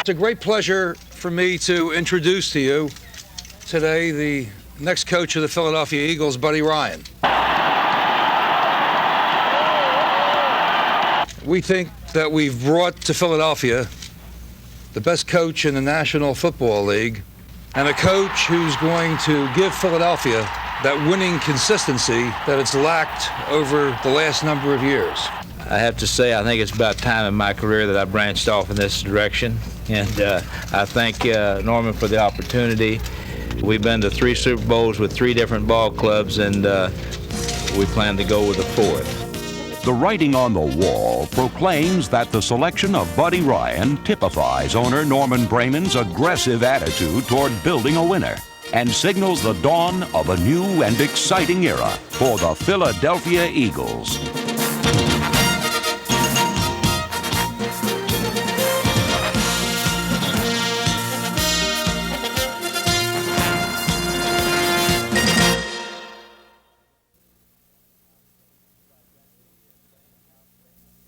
It's a great pleasure for me to introduce to you today the next coach of the Philadelphia Eagles, Buddy Ryan. We think that we've brought to Philadelphia the best coach in the National Football League, and a coach who's going to give Philadelphia that winning consistency that it's lacked over the last number of years. I have to say, I think it's about time in my career that I branched off in this direction, and I thank Norman for the opportunity. We've been to 3 Super Bowls with 3 different ball clubs, and we plan to go with a 4th. The writing on the wall proclaims that the selection of Buddy Ryan typifies owner Norman Brayman's aggressive attitude toward building a winner and signals the dawn of a new and exciting era for the Philadelphia Eagles.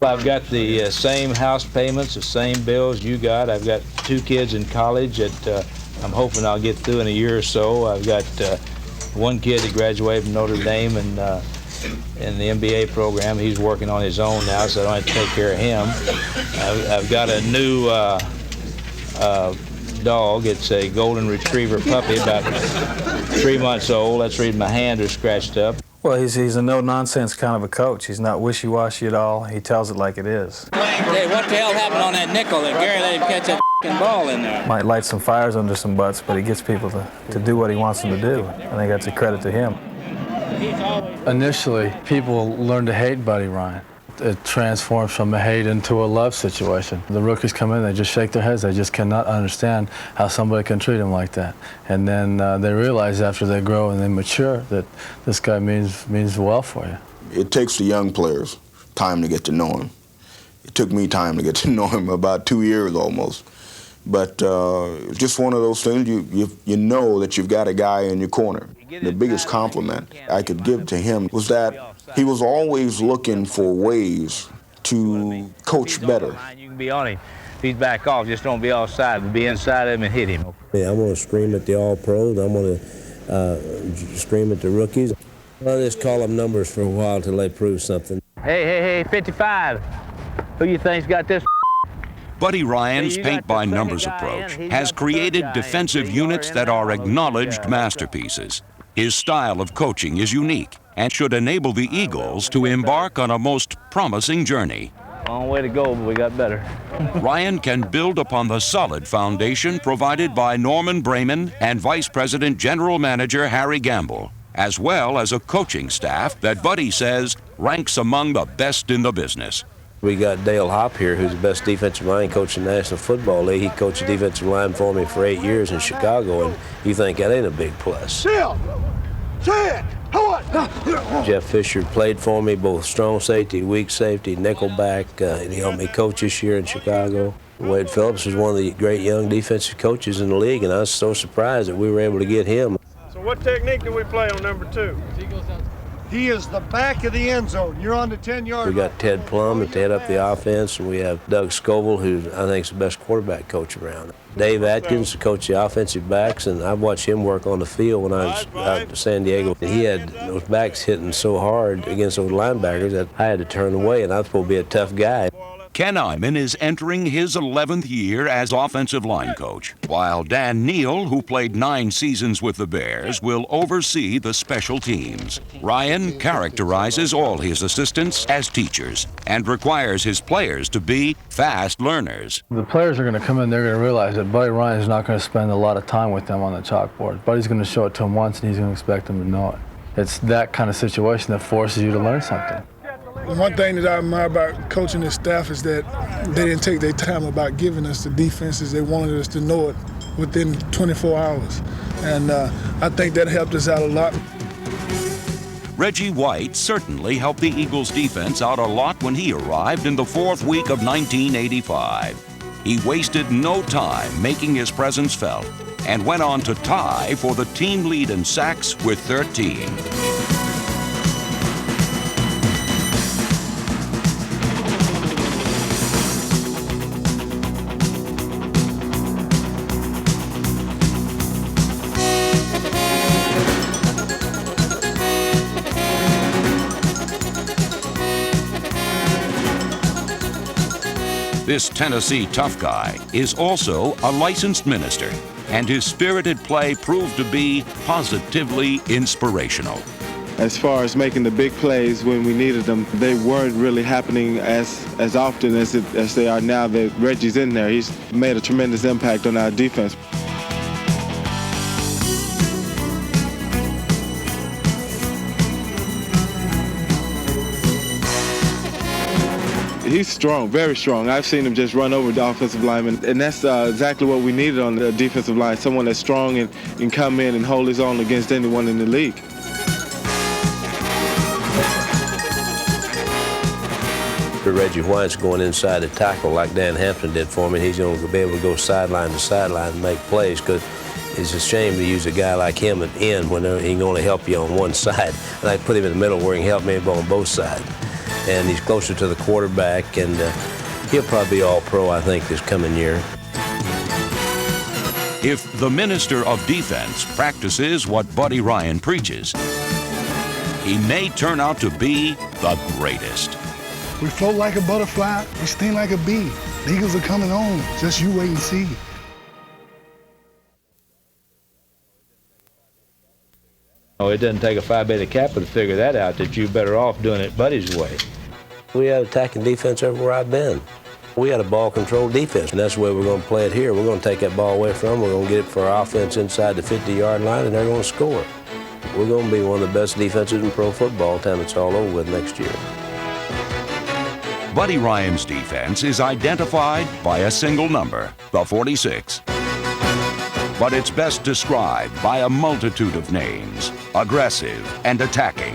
I've got the same house payments, the same bills you got. I've got 2 kids in college that I'm hoping I'll get through in a year or so. I've got 1 kid that graduated from Notre Dame and in the MBA program. He's working on his own now, so I don't have to take care of him. I've got a new dog. It's a golden retriever puppy, about 3 months old. That's the reason my hands are scratched up. Well, he's a no-nonsense kind of a coach. He's not wishy-washy at all. He tells it like it is. Hey, what the hell happened on that nickel that Gary let him catch that f***ing ball in there? Might light some fires under some butts, but he gets people to do what he wants them to do. I think that's a credit to him. Initially, people learned to hate Buddy Ryan. It transforms from a hate into a love situation. The rookies come in, they just shake their heads. They just cannot understand how somebody can treat them like that. And then they realize after they grow and they mature that this guy means well for you. It takes the young players time to get to know him. It took me time to get to know him, about 2 years almost. But just one of those things, you know that you've got a guy in your corner. The biggest compliment I could give to him was that he was always looking for ways to coach better. You can be on him. If he's back off, just don't be offside. Be inside of him and hit him. Yeah, I'm going to scream at the All-Pros. I'm going to scream at the rookies. I'll just call them numbers for a while until they prove something. Hey, 55. Who you think's got this? Buddy Ryan's paint-by-numbers approach has created defensive units that are acknowledged masterpieces. His style of coaching is unique and should enable the Eagles to embark on a most promising journey. Long way to go, but we got better. Ryan can build upon the solid foundation provided by Norman Brayman and Vice President General Manager Harry Gamble, as well as a coaching staff that Buddy says ranks among the best in the business. We got Dale Hop here, who's the best defensive line coach in the National Football League. He coached defensive line for me for 8 years in Chicago, and you think that ain't a big plus. Jeff Fisher played for me, both strong safety, weak safety, nickelback, and he helped me coach this year in Chicago. Wade Phillips was one of the great young defensive coaches in the league, and I was so surprised that we were able to get him. So what technique do we play on number 2? He is the back of the end zone. You're on the 10-yard line. We got Ted Plum to head up the offense, and we have Doug Scoville, who I think is the best quarterback coach around. Dave Atkins coached the offensive backs, and I watched him work on the field when I was out in San Diego. He had those backs hitting so hard against those linebackers that I had to turn away, and I was supposed to be a tough guy. Ken Iman is entering his 11th year as offensive line coach, while Dan Neal, who played 9 seasons with the Bears, will oversee the special teams. Ryan characterizes all his assistants as teachers and requires his players to be fast learners. The players are going to come in, they're going to realize that Buddy Ryan is not going to spend a lot of time with them on the chalkboard. Buddy's going to show it to them once, and he's going to expect them to know it. It's that kind of situation that forces you to learn something. One thing that I admire about coaching this staff is that they didn't take their time about giving us the defenses. They wanted us to know it within 24 hours. And I think that helped us out a lot. Reggie White certainly helped the Eagles' defense out a lot when he arrived in the 4th week of 1985. He wasted no time making his presence felt and went on to tie for the team lead in sacks with 13. This Tennessee tough guy is also a licensed minister, and his spirited play proved to be positively inspirational. As far as making the big plays when we needed them, they weren't really happening as often as they are now that Reggie's in there. He's made a tremendous impact on our defense. He's strong, very strong. I've seen him just run over the offensive lineman, and that's exactly what we needed on the defensive line, someone that's strong and can come in and hold his own against anyone in the league. Reggie White's going inside to tackle like Dan Hampton did for me. He's going to be able to go sideline to sideline and make plays, because it's a shame to use a guy like him at end when he can only help you on one side. And I put him in the middle where he can help me on both sides. And he's closer to the quarterback, and he'll probably be all-pro, I think, this coming year. If the minister of defense practices what Buddy Ryan preaches, he may turn out to be the greatest. We float like a butterfly, we sting like a bee. The Eagles are coming home, just you wait and see. Oh, it doesn't take a Phi Beta Kappa to figure that out, that you're better off doing it Buddy's way. We have attacking defense everywhere I've been. We had a ball control defense, and that's the way we're going to play it here. We're going to take that ball away from them. We're going to get it for our offense inside the 50-yard line, and they're going to score. We're going to be one of the best defenses in pro football time it's all over with next year. Buddy Ryan's defense is identified by a single number, the 46. But it's best described by a multitude of names: aggressive and attacking,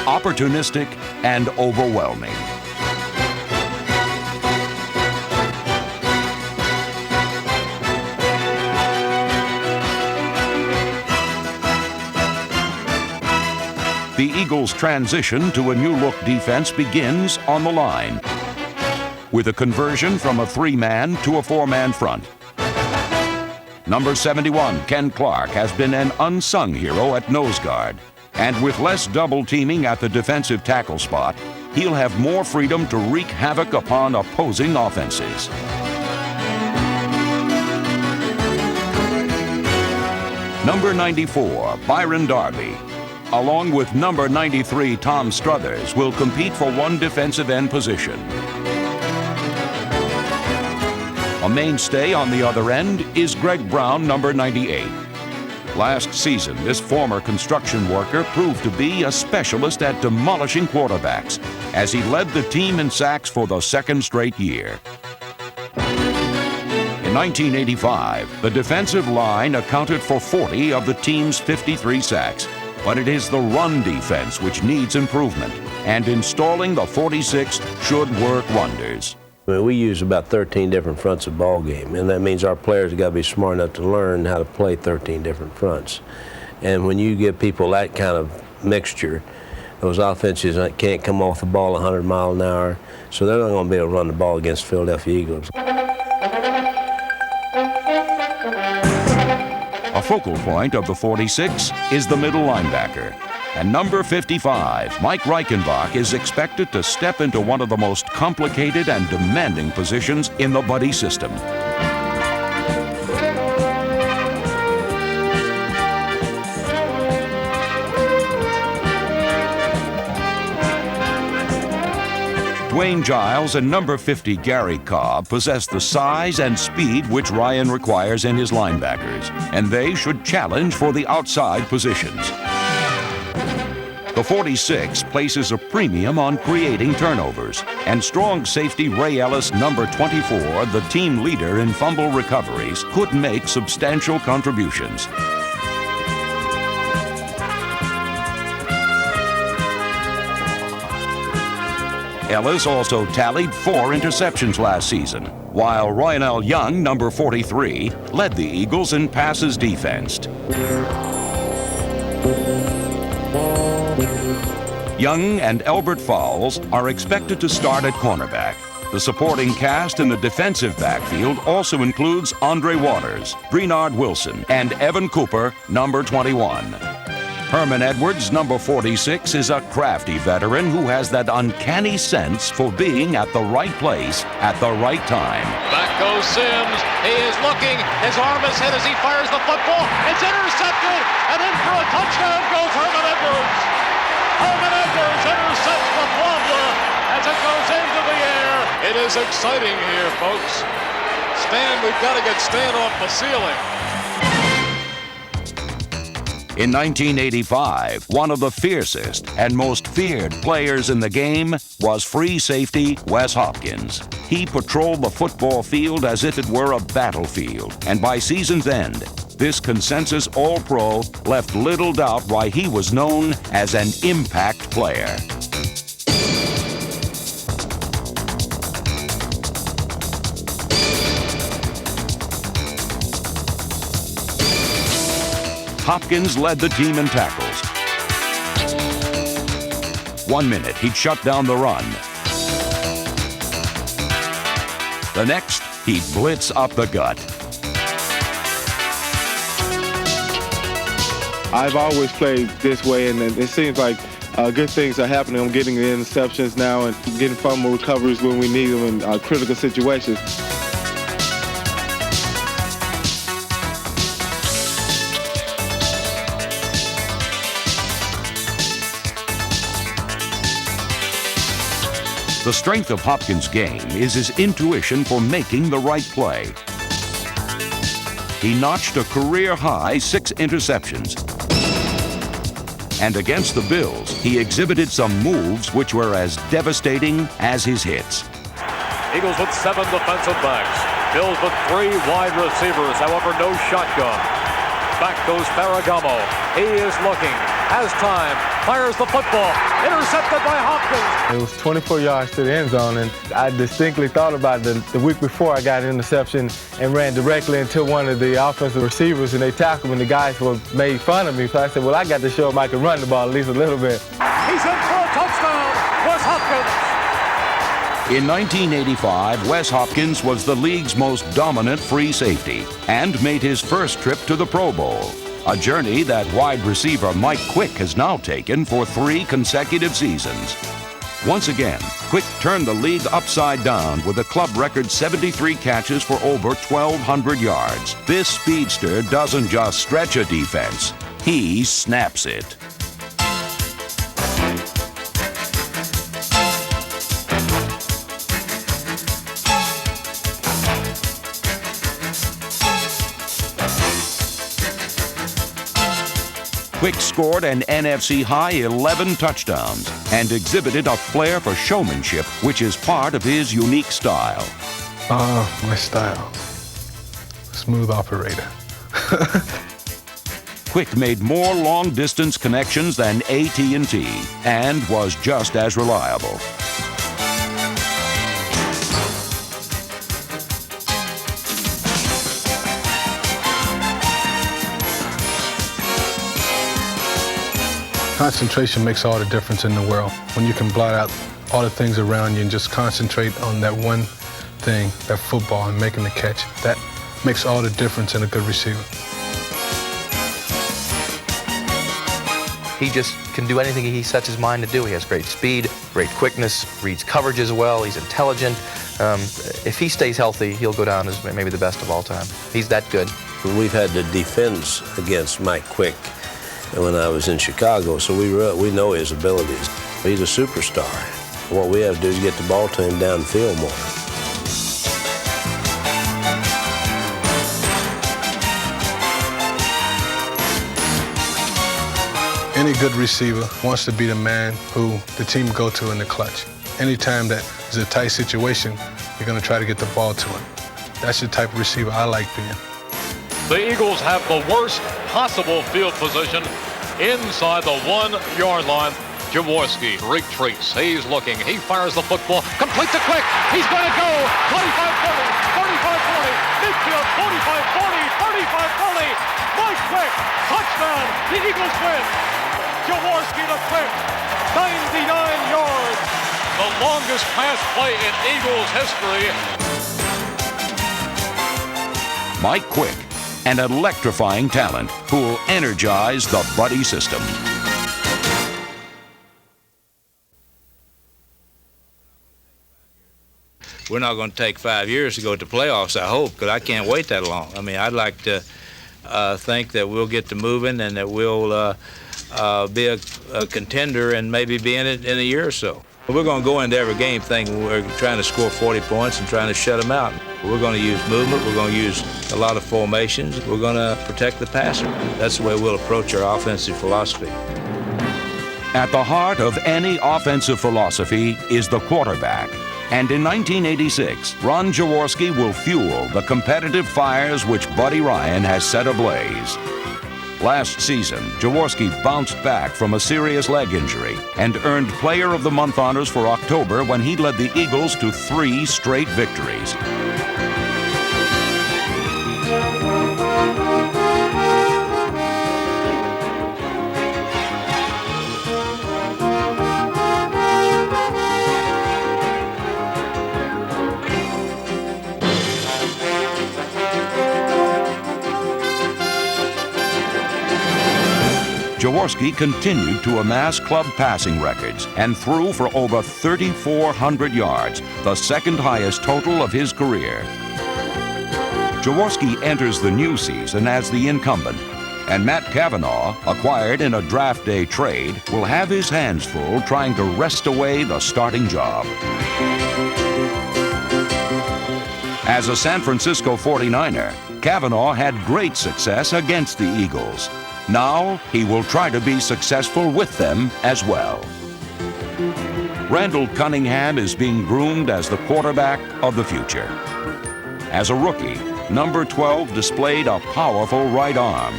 opportunistic and overwhelming. The Eagles' transition to a new-look defense begins on the line, with a conversion from a three-man to a four-man front. Number 71, Ken Clark, has been an unsung hero at nose guard, and with less double teaming at the defensive tackle spot, he'll have more freedom to wreak havoc upon opposing offenses. Number 94, Byron Darby, along with number 93, Tom Struthers, will compete for one defensive end position. A mainstay on the other end is Greg Brown, number 98. Last season, this former construction worker proved to be a specialist at demolishing quarterbacks, as he led the team in sacks for the second straight year. In 1985, the defensive line accounted for 40 of the team's 53 sacks. But it is the run defense which needs improvement, and installing the 46 should work wonders. I mean, we use about 13 different fronts of ball game, and that means our players have got to be smart enough to learn how to play 13 different fronts. And when you give people that kind of mixture, those offenses can't come off the ball 100 miles an hour, so they're not going to be able to run the ball against Philadelphia Eagles. A focal point of the 46 is the middle linebacker. And number 55, Mike Reichenbach, is expected to step into one of the most complicated and demanding positions in the Buddy system. Dwayne Giles and number 50, Gary Cobb, possess the size and speed which Ryan requires in his linebackers, and they should challenge for the outside positions. The 46 places a premium on creating turnovers, and strong safety Ray Ellis, number 24, the team leader in fumble recoveries, could make substantial contributions. Ellis also tallied 4 interceptions last season, while Roynell Young, number 43, led the Eagles in passes defensed. Young and Elbert Fowles are expected to start at cornerback. The supporting cast in the defensive backfield also includes Andre Waters, Brenard Wilson, and Evan Cooper, number 21. Herman Edwards, number 46, is a crafty veteran who has that uncanny sense for being at the right place at the right time. Back goes Sims. He is looking. His arm is hit as he fires the football. It's intercepted. And in for a touchdown goes Herman Edwards. Herman Edwards intercepts the Flambler as it goes into the air. It is exciting here, folks. Stan, we've got to get Stan off the ceiling. In 1985, one of the fiercest and most feared players in the game was free safety Wes Hopkins. He patrolled the football field as if it were a battlefield, and by season's end, this consensus All-Pro left little doubt why he was known as an impact player. Hopkins led the team in tackles. 1 minute, he'd shut down the run. The next, he'd blitz up the gut. I've always played this way, and it seems like good things are happening. I'm getting the interceptions now and getting fumble recoveries when we need them in critical situations. The strength of Hopkins' game is his intuition for making the right play. He notched a career-high 6 interceptions. And against the Bills, he exhibited some moves which were as devastating as his hits. Eagles with 7 defensive backs. Bills with 3 wide receivers, however, no shotgun. Back goes Ferragamo. He is looking, has time, fires the football, intercepted by Hopkins. It was 24 yards to the end zone, and I distinctly thought about it the week before. I got an interception and ran directly into one of the offensive receivers, and they tackled me, and the guys made fun of me. So I said, well, I got to show them I can run the ball at least a little bit. He's in for a touchdown. Wes Hopkins. In 1985, Wes Hopkins was the league's most dominant free safety and made his first trip to the Pro Bowl, a journey that wide receiver Mike Quick has now taken for 3 consecutive seasons. Once again, Quick turned the league upside down with a club record 73 catches for over 1,200 yards. This speedster doesn't just stretch a defense, he snaps it. Quick scored an NFC-high 11 touchdowns and exhibited a flair for showmanship, which is part of his unique style. My style. Smooth operator. Quick made more long-distance connections than AT&T and was just as reliable. Concentration makes all the difference in the world. When you can blot out all the things around you and just concentrate on that one thing, that football, and making the catch, that makes all the difference in a good receiver. He just can do anything he sets his mind to do. He has great speed, great quickness, reads coverage as well. He's intelligent. If he stays healthy, he'll go down as maybe the best of all time. He's that good. We've had to defend against Mike Quick when I was in Chicago, so we know his abilities. He's a superstar. What we have to do is get the ball to him downfield more. Any good receiver wants to be the man who the team go to in the clutch. Anytime that is a tight situation, you're going to try to get the ball to him. That's the type of receiver I like being. The Eagles have the worst possible field position inside the 1-yard line. Jaworski retreats. He's looking. He fires the football. Complete to Quick. He's going to go. 25-40, 45-40, midfield, 45-40, 35-40. Mike Quick, touchdown. The Eagles win. Jaworski to Quick, 99 yards. The longest pass play in Eagles history. Mike Quick, and electrifying talent who'll energize the Buddy system. We're not going to take 5 years to go to playoffs, I hope, because I can't wait that long. I mean, I'd like to think that we'll get to moving and that we'll be a contender and maybe be in it in a year or so. We're going to go into every game thinking we're trying to score 40 points and trying to shut them out. We're going to use movement. We're going to use a lot of formations. We're going to protect the passer. That's the way we'll approach our offensive philosophy. At the heart of any offensive philosophy is the quarterback. And in 1986, Ron Jaworski will fuel the competitive fires which Buddy Ryan has set ablaze. Last season, Jaworski bounced back from a serious leg injury and earned Player of the Month honors for October when he led the Eagles to 3 straight victories. Jaworski continued to amass club passing records and threw for over 3,400 yards, the second highest total of his career. Jaworski enters the new season as the incumbent, and Matt Cavanaugh, acquired in a draft day trade, will have his hands full trying to wrest away the starting job. As a San Francisco 49er, Cavanaugh had great success against the Eagles. Now, he will try to be successful with them as well. Randall Cunningham is being groomed as the quarterback of the future. As a rookie, number 12 displayed a powerful right arm.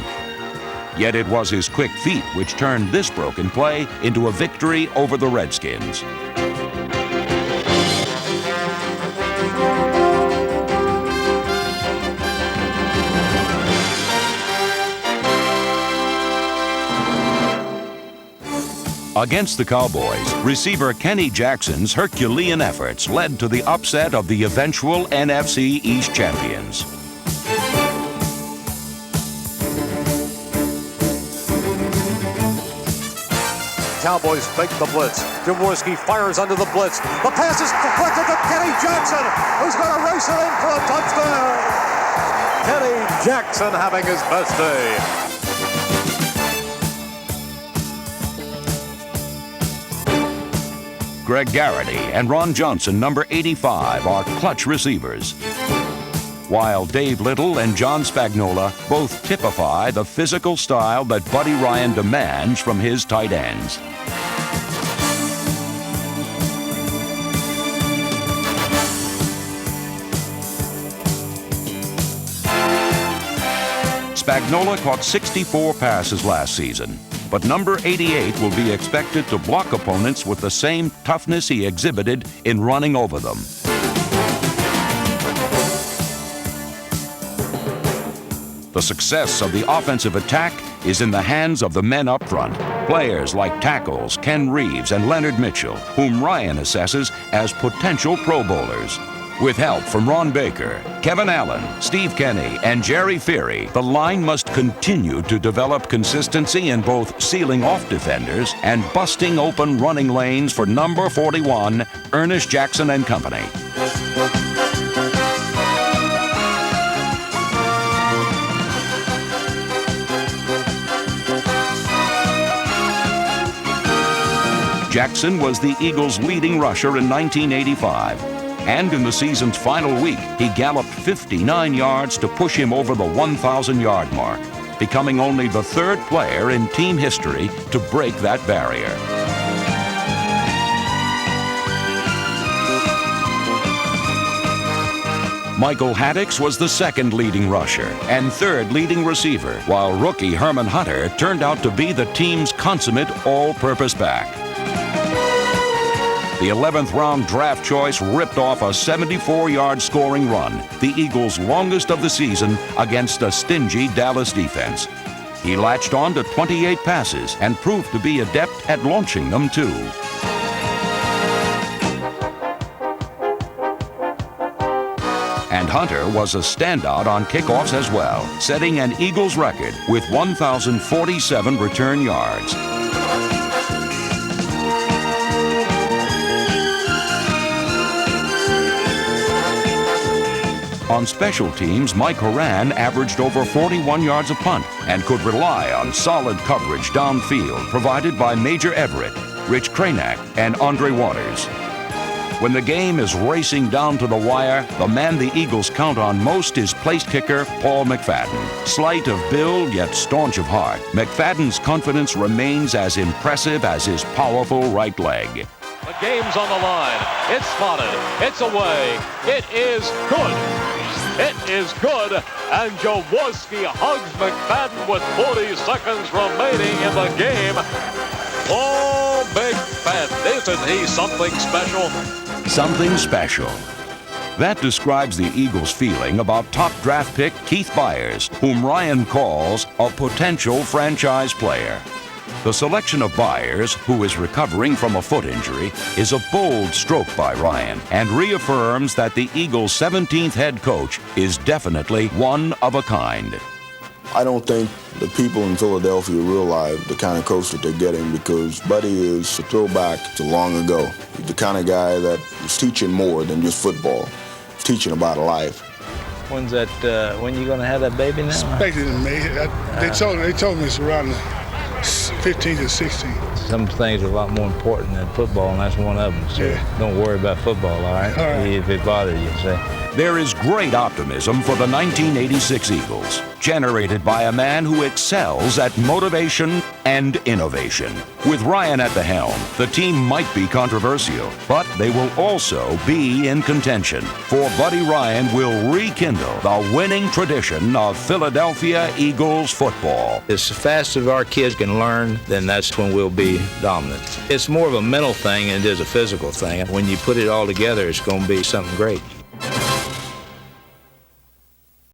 Yet it was his quick feet which turned this broken play into a victory over the Redskins. Against the Cowboys, receiver Kenny Jackson's Herculean efforts led to the upset of the eventual NFC East champions. Cowboys fake the blitz. Jaworski fires under the blitz. The pass is deflected to Kenny Jackson, who's going to race it in for a touchdown. Kenny Jackson having his best day. Greg Garrity and Ron Johnson, number 85, are clutch receivers, while Dave Little and John Spagnola both typify the physical style that Buddy Ryan demands from his tight ends. Spagnola caught 64 passes last season, but number 88 will be expected to block opponents with the same toughness he exhibited in running over them. The success of the offensive attack is in the hands of the men up front, players like tackles Ken Reeves and Leonard Mitchell, whom Ryan assesses as potential Pro Bowlers. With help from Ron Baker, Kevin Allen, Steve Kenny, and Jerry Feary, the line must continue to develop consistency in both sealing off defenders and busting open running lanes for number 41, Ernest Jackson and Company. Jackson was the Eagles' leading rusher in 1985. And in the season's final week, he galloped 59 yards to push him over the 1,000-yard mark, becoming only the third player in team history to break that barrier. Michael Haddix was the second leading rusher and third leading receiver, while rookie Herman Hunter turned out to be the team's consummate all-purpose back. The 11th round draft choice ripped off a 74-yard scoring run, the Eagles' longest of the season, against a stingy Dallas defense. He latched on to 28 passes and proved to be adept at launching them too. And Hunter was a standout on kickoffs as well, setting an Eagles record with 1,047 return yards. On special teams, Mike Horan averaged over 41 yards a punt and could rely on solid coverage downfield provided by Major Everett, Rich Cranack, and Andre Waters. When the game is racing down to the wire, the man the Eagles count on most is place kicker Paul McFadden. Slight of build, yet staunch of heart, McFadden's confidence remains as impressive as his powerful right leg. The game's on the line. It's spotted. It's away. It is good. It is good. And Jaworski hugs McFadden with 40 seconds remaining in the game. Oh, McFadden, isn't he something special? Something special. That describes the Eagles' feeling about top draft pick Keith Byers, whom Ryan calls a potential franchise player. The selection of Byers, who is recovering from a foot injury, is a bold stroke by Ryan and reaffirms that the Eagles' 17th head coach is definitely one of a kind. I don't think the people in Philadelphia realize the kind of coach that they're getting, because Buddy is a throwback to long ago. He's the kind of guy that is teaching more than just football. He's teaching about life. When's that? When you gonna have that baby now? Expected in May. They told me it's around 15 to 16. Some things are a lot more important than football, and that's one of them. So yeah. Don't worry about football, all right? All right. If it bothers you, say. There is great optimism for the 1986 Eagles, generated by a man who excels at motivation and innovation. With Ryan at the helm, the team might be controversial, but they will also be in contention. For Buddy Ryan will rekindle the winning tradition of Philadelphia Eagles football. As fast as our kids can learn, then that's when we'll be dominant. It's more of a mental thing than it is a physical thing. When you put it all together, it's going to be something great.